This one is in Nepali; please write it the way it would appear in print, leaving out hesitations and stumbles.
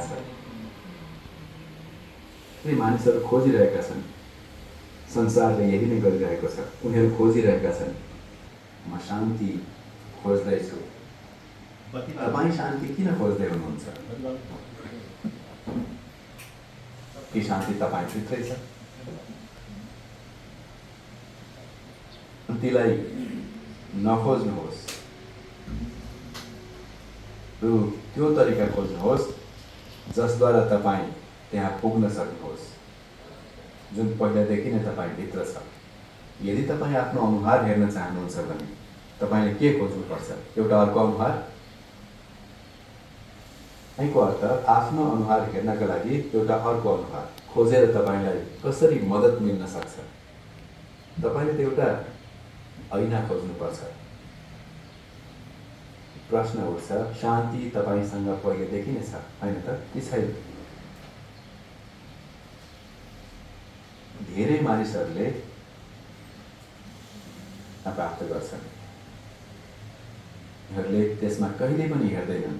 थाहा छ। ती मानिसहरू खोजिरहेका छन्, संसारले यही नै गरिरहेको छ, उनीहरू खोजिरहेका छन्। म शान्ति खोज्दैछु। तपाईँ शान्ति किन खोज्दै हुनुहुन्छ? ती शान्ति तपाईँभित्रै छ। शान्तिलाई नखोज्नुहोस्, त्यो तरिका खोज्नुहोस् जसद्वारा तपाईँ त्यहाँ पुग्न सक्नुहोस्, जुन पहिलादेखि नै तपाईँभित्र छ। यदि तपाईँ आफ्नो अनुहार हेर्न चाहनुहुन्छ भने तपाईँले के खोज्नुपर्छ? एउटा अर्को अनुहार। यसको अर्थ आफ्नो अनुहार हेर्नका लागि एउटा अर्को अनुहार खोजेर तपाईँलाई कसरी मद्दत मिल्न सक्छ? तपाईँले त एउटा ऐना खोज्नुपर्छ। प्रश्न उठ्छ, शान्ति तपाईँसँग पहिलेदेखि नै छ, होइन त? कि छैन? धेरै मानिसहरूले प्राप्त गर्छन्, उनीहरूले त्यसमा कहिले पनि हेर्दैनन्